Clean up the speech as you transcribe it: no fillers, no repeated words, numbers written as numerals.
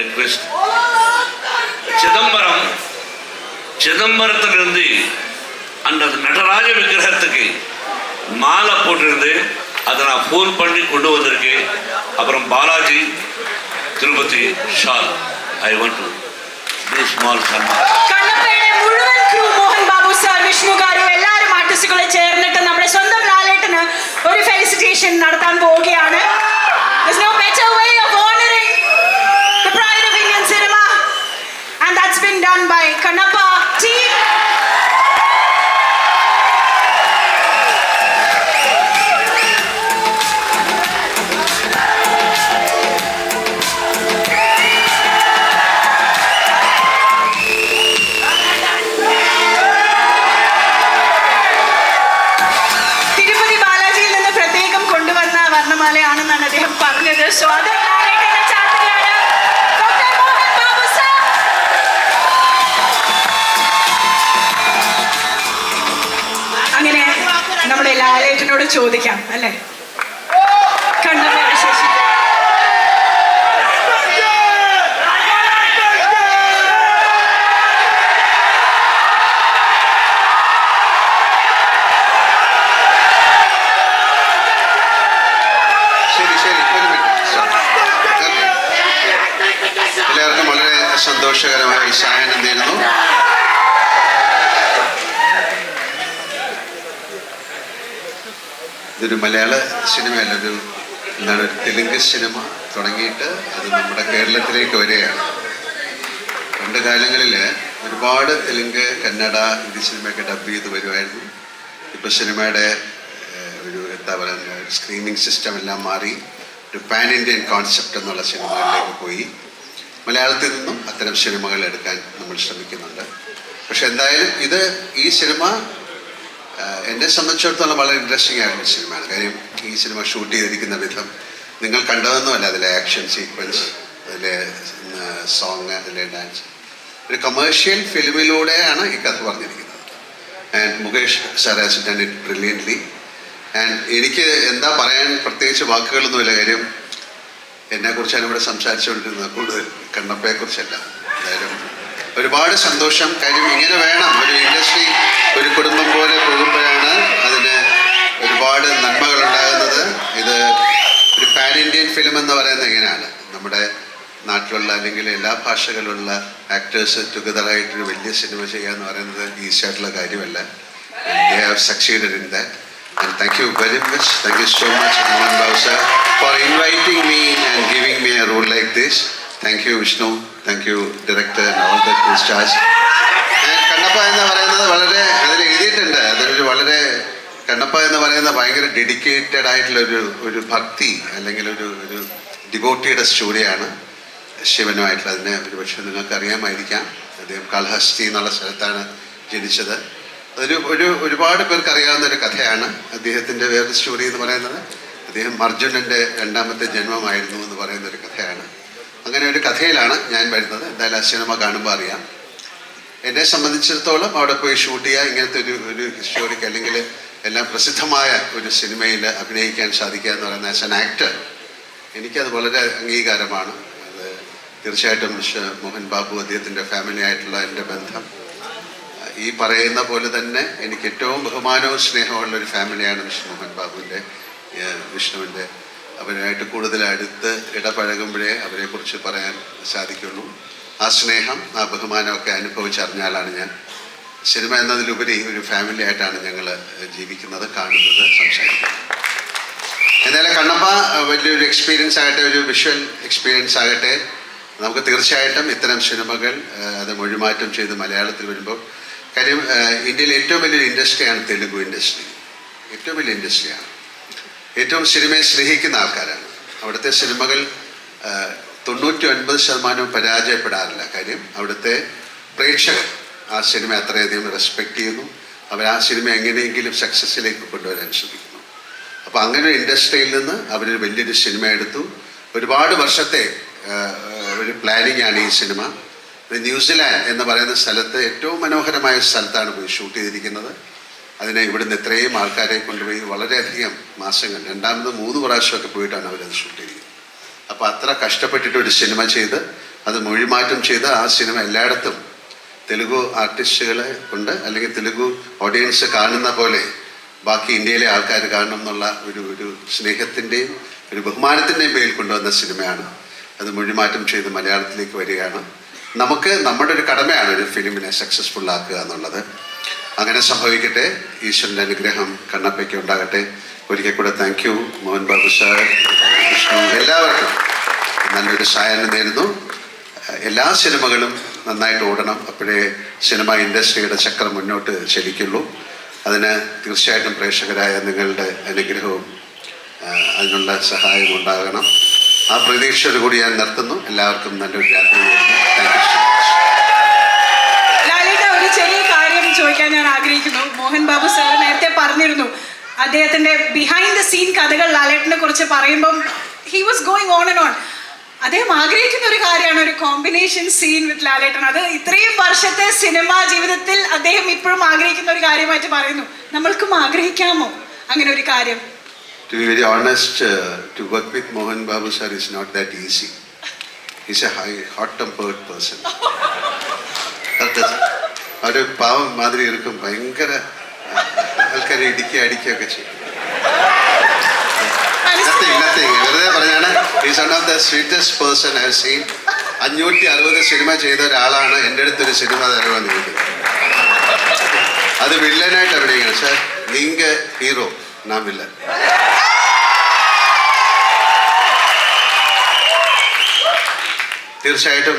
Request. சிதம்பரத்திலிருந்து அந்த நடராஜ விக்கிரகத்துக்கு மாலை போட்டிருந்து அதை நான் ஃபோன் பண்ணி கொண்டு வந்திருக்கேன். அப்புறம் Balaji Tirupati shall I want to do small സന്മാനം. കണ്ണപ്പയുടെ മുഴുവൻ ക്രൂ മോഹൻ ബാബു സാർ, വിഷ്ണു ഗാരു, എല്ലാവരും ആർട്ടിസ്റ്റുകളെ ചേർന്നിട്ട് നമ്മുടെ സ്വന്തം ലാലേട്ടന് ഒരു ഫെലിസിറ്റേഷൻ നടത്താൻ പോവുകയാണ്. There's no better way of honoring the pride of Indian cinema, and that's been done by Kannappa team. വർണ്ണമാലയാണെന്നാണ് അദ്ദേഹം പറഞ്ഞത്. സോ അത് അങ്ങനെ നമ്മുടെ ലാലേട്ടനോട് ചോദിക്കാം അല്ലേ, കണ്ണപ്പ വിശേഷം. എല്ലാവർക്കും വളരെ സന്തോഷകരമായ ഉത്സാഹനം നേരുന്നു. ഇതൊരു മലയാള സിനിമയല്ല, ഒരു തെലുങ്ക് സിനിമ തുടങ്ങിയിട്ട് അത് നമ്മുടെ കേരളത്തിലേക്ക് വരികയാണ്. പണ്ട് കാലങ്ങളിൽ ഒരുപാട് തെലുങ്ക്, കന്നഡ, ഹിന്ദി സിനിമയൊക്കെ ഡബ് ചെയ്ത് വരുമായിരുന്നു. ഇപ്പോൾ സിനിമയുടെ ഒരു എന്താ പറയുക, സ്ക്രീനിങ് സിസ്റ്റം എല്ലാം മാറി ഒരു പാൻ ഇന്ത്യൻ കോൺസെപ്റ്റ് എന്നുള്ള സിനിമകളിലേക്ക് പോയി. മലയാളത്തിൽ നിന്നും അത്തരം സിനിമകൾ എടുക്കാൻ നമ്മൾ ശ്രമിക്കുന്നുണ്ട്. പക്ഷെ എന്തായാലും ഈ സിനിമ എന്നെ സംബന്ധിച്ചിടത്തോളം വളരെ ഇൻട്രസ്റ്റിംഗ് ആയിട്ടുള്ള സിനിമയാണ്. കാര്യം ഈ സിനിമ ഷൂട്ട് ചെയ്തിരിക്കുന്ന വിധം നിങ്ങൾ കണ്ടതൊന്നുമല്ല. അതിലെ ആക്ഷൻ സീക്വൻസ്, അതിലെ സോങ്, അതിലെ ഡാൻസ്, ഒരു കമേഴ്ഷ്യൽ ഫിലിമിലൂടെയാണ് ഈ കഥ പറഞ്ഞിരിക്കുന്നത്. And Mukesh sir has done it brilliantly. And എനിക്ക് എന്താ പറയാൻ പ്രത്യേകിച്ച് വാക്കുകളൊന്നുമില്ല. കാര്യം എന്നെക്കുറിച്ചാണ് ഇവിടെ സംസാരിച്ചുകൊണ്ടിരുന്നത്, കൂടുതൽ കണ്ണപ്പയെക്കുറിച്ചല്ല. എന്തായാലും ഒരുപാട് സന്തോഷം. കാര്യം ഇങ്ങനെ വേണം ഒരു ഇൻഡസ്ട്രി, ഒരു കുടുംബം പോലെ പോകുമ്പോഴാണ് അതിന് ഒരുപാട് നന്മകൾ ഉണ്ടാകുന്നത്. ഇത് ഒരു പാൻ ഇന്ത്യൻ ഫിലിം എന്ന് പറയുന്നത് എങ്ങനെയാണ്, നമ്മുടെ നാട്ടിലുള്ള അല്ലെങ്കിൽ എല്ലാ ഭാഷകളിലുള്ള ആക്ടേഴ്സ് ടുഗദറായിട്ടൊരു വലിയ സിനിമ ചെയ്യുക എന്ന് പറയുന്നത് ഈസി ആയിട്ടുള്ള കാര്യമല്ല. They have succeeded in that. And thank you very much. Thank you so much, Mohan Babu sir, for inviting me and giving me a role like this. Thank you, Vishnu. Thank you, director and all the crew stars. And Kannappa എന്ന് പറയുന്നത് വളരെ അതിൽ എഴുതിയിട്ടുണ്ട്. അതൊരു വളരെ കണ്ണപ്പ എന്ന് പറയുന്നത് ഭയങ്കര ഡെഡിക്കേറ്റഡ് ആയിട്ടുള്ള ഒരു ഭക്തി അല്ലെങ്കിൽ ഒരു ഡിവോട്ടിയുടെ സ്റ്റോറിയാണ് ശിവനുമായിട്ടുള്ള. അതിനെ ഒരുപക്ഷെ നിങ്ങൾക്ക് അറിയാമായിരിക്കാം. അദ്ദേഹം കാളഹസ്തി എന്നുള്ള സ്ഥലത്താണ് ജനിച്ചത്. ഒരുപാട് പേർക്ക് അറിയാവുന്ന ഒരു കഥയാണ്. അദ്ദേഹത്തിൻ്റെ വേറൊരു സ്റ്റോറി എന്ന് പറയുന്നത് അദ്ദേഹം അർജുനൻ്റെ രണ്ടാമത്തെ ജന്മമായിരുന്നു എന്ന് പറയുന്ന ഒരു കഥയാണ്. അങ്ങനെ ഒരു കഥയിലാണ് ഞാൻ വരുന്നത്. എന്തായാലും ആ സിനിമ കാണുമ്പോൾ അറിയാം. എന്നെ സംബന്ധിച്ചിടത്തോളം അവിടെ പോയി ഷൂട്ട് ചെയ്യുക, ഇങ്ങനത്തെ ഒരു ഹിസ്റ്റോറിക് അല്ലെങ്കിൽ എല്ലാം പ്രസിദ്ധമായ ഒരു സിനിമയിൽ അഭിനയിക്കാൻ സാധിക്കുക എന്ന് പറയുന്നത് ആസ് ആൻ ആക്ടർ എനിക്കത് വളരെ അംഗീകാരമാണ്. അത് തീർച്ചയായിട്ടും മോഹൻ ബാബു, അദ്ദേഹത്തിൻ്റെ ഫാമിലി ആയിട്ടുള്ള എൻ്റെ ബന്ധം ഈ പറയുന്ന പോലെ തന്നെ എനിക്ക് ഏറ്റവും ബഹുമാനവും സ്നേഹമുള്ള ഒരു ഫാമിലിയാണ് മോഹൻ ബാബുവിൻ്റെ, വിഷ്ണുവിൻ്റെ. അവരുമായിട്ട് കൂടുതൽ അടുത്ത് ഇടപഴകുമ്പോഴേ അവരെക്കുറിച്ച് പറയാൻ സാധിക്കുള്ളൂ. ആ സ്നേഹം, ആ ബഹുമാനമൊക്കെ അനുഭവിച്ചറിഞ്ഞാലാണ് ഞാൻ. സിനിമ എന്നതിലുപരി ഒരു ഫാമിലി ആയിട്ടാണ് ഞങ്ങൾ ജീവിക്കുന്നത്, കാണുന്നത്, സംസാരിക്കുന്നത്. എന്തായാലും കണ്ണപ്പ വലിയൊരു എക്സ്പീരിയൻസ് ആകട്ടെ, ഒരു വിഷ്വൽ എക്സ്പീരിയൻസ് ആകട്ടെ. നമുക്ക് തീർച്ചയായിട്ടും ഇത്തരം സിനിമകൾ അത് മൊഴിമാറ്റം ചെയ്ത് മലയാളത്തിൽ വരുമ്പോൾ, കാര്യം ഇന്ത്യയിലെ ഏറ്റവും വലിയൊരു ഇൻഡസ്ട്രിയാണ് തെലുഗു ഇൻഡസ്ട്രി. ഏറ്റവും വലിയ ഇൻഡസ്ട്രിയാണ്. ഏറ്റവും സിനിമയെ സ്നേഹിക്കുന്ന ആൾക്കാരാണ്. അവിടുത്തെ സിനിമകൾ 99% പരാജയപ്പെടാറില്ല. കാര്യം അവിടുത്തെ പ്രേക്ഷകർ ആ സിനിമ അത്രയധികം റെസ്പെക്റ്റ് ചെയ്യുന്നു. അവർ ആ സിനിമ എങ്ങനെയെങ്കിലും സക്സസ്സിലേക്ക് കൊണ്ടുവരാൻ ശ്രമിക്കുന്നു. അപ്പോൾ അങ്ങനെ ഒരു ഇൻഡസ്ട്രിയിൽ നിന്ന് അവരൊരു വലിയൊരു സിനിമ എടുത്തു. ഒരുപാട് വർഷത്തെ ഒരു പ്ലാനിങ് ആണ് ഈ സിനിമ. ന്യൂസിലാൻഡ് എന്ന് പറയുന്ന സ്ഥലത്ത് ഏറ്റവും മനോഹരമായ സ്ഥലത്താണ് പോയി ഷൂട്ട് ചെയ്തിരിക്കുന്നത്. അതിനെ ഇവിടുന്ന് എത്രയും ആൾക്കാരെ കൊണ്ടുപോയി വളരെയധികം മാസങ്ങൾ, 2, 3 പ്രാവശ്യമൊക്കെ പോയിട്ടാണ് അവരത് ഷൂട്ട് ചെയ്തിരിക്കുന്നത്. അപ്പോൾ അത്ര കഷ്ടപ്പെട്ടിട്ട് ഒരു സിനിമ ചെയ്ത് അത് മൊഴിമാറ്റം ചെയ്ത് ആ സിനിമ എല്ലായിടത്തും തെലുഗു ആർട്ടിസ്റ്റുകളെ കൊണ്ട് അല്ലെങ്കിൽ തെലുഗു ഓഡിയൻസ് കാണുന്ന പോലെ ബാക്കി ഇന്ത്യയിലെ ആൾക്കാർ കാണണം എന്നുള്ള ഒരു സ്നേഹത്തിൻ്റെയും ഒരു ബഹുമാനത്തിൻ്റെയും പേരിൽ കൊണ്ടുവന്ന സിനിമയാണ്. അത് മൊഴിമാറ്റം ചെയ്ത് മലയാളത്തിലേക്ക് വരികയാണ്. നമുക്ക് നമ്മുടെ ഒരു കടമയാണ് ഒരു ഫിലിമിനെ സക്സസ്ഫുൾ ആക്കുക എന്നുള്ളത്. അങ്ങനെ സംഭവിക്കട്ടെ. ഈശ്വരൻ്റെ അനുഗ്രഹം കണ്ണപ്പയ്ക്ക് ഉണ്ടാകട്ടെ. ഒരിക്കൽ കൂടെ thank you Mohan Babu sir, Vishnu, എല്ലാവർക്കും നല്ലൊരു സായാഹ്നം നേരുന്നു. എല്ലാ സിനിമകളും നന്നായിട്ട് ഓടണം. അപ്പോഴേ സിനിമ ഇൻഡസ്ട്രിയുടെ ചക്രം മുന്നോട്ട് ചലിക്കുള്ളൂ. അതിന് തീർച്ചയായിട്ടും പ്രേക്ഷകരായ നിങ്ങളുടെ അനുഗ്രഹവും അതിനുള്ള സഹായവും ഉണ്ടാകണം. ആ പ്രതീക്ഷയോടുകൂടി ഞാൻ നിർത്തുന്നു. എല്ലാവർക്കും നല്ലൊരു രാത്രി നേരുന്നു. Thank you so much. ലാലേട്ട, ഒരു ചെറിയ കാര്യം ചോദിക്കാൻ ഞാൻ ആഗ്രഹിക്കുന്നു. മോഹൻ ബാബു സാർ നേരത്തെ പറഞ്ഞിരുന്നു അദ്ദേഹത്തിന്റെ ബിഹൈൻഡ് ദ സീൻ കഥകൾ ലാലേട്ടനെ കുറിച്ച് പറയുമ്പം he was going on and on. അദ്ദേഹം ആഗ്രഹിക്കുന്ന ഒരു കാര്യമാണ് ഒരു കോമ്പിനേഷൻ സീൻ വിത്ത് ലാലേട്ടൻ. അത് ഇത്രയും വർഷത്തെ സിനിമാ ജീവിതത്തിൽ അദ്ദേഹം ഇപ്പോഴും ആഗ്രഹിക്കുന്ന ഒരു കാര്യമായിട്ട് പറയുന്നു. നമ്മൾക്കും ആഗ്രഹിക്കാമോ അങ്ങനെ ഒരു കാര്യം? To be very honest, to work with Mohan Babu sir is not that easy. He's a hot-tempered person. ഒരു പാവം മാതിരി ഇരിക്കും. ഭയങ്കര ആൾക്കാരെ അടിക്കുകയൊക്കെ ചെയ്യും. വെറുതെ പറഞ്ഞാണ്. Is one of the sweetest person I have seen. 560 cinema ചെയ്ത ഒരാളാണ് എൻ്റെ അടുത്തൊരു സിനിമ തരുമെന്ന് ചോദിക്കുന്നത്. അത് വില്ലനായിട്ട് അഭിനയിക്കണം. സാർ നീങ്ക ഹീറോ, നാം വില്ലൻ. തീർച്ചയായിട്ടും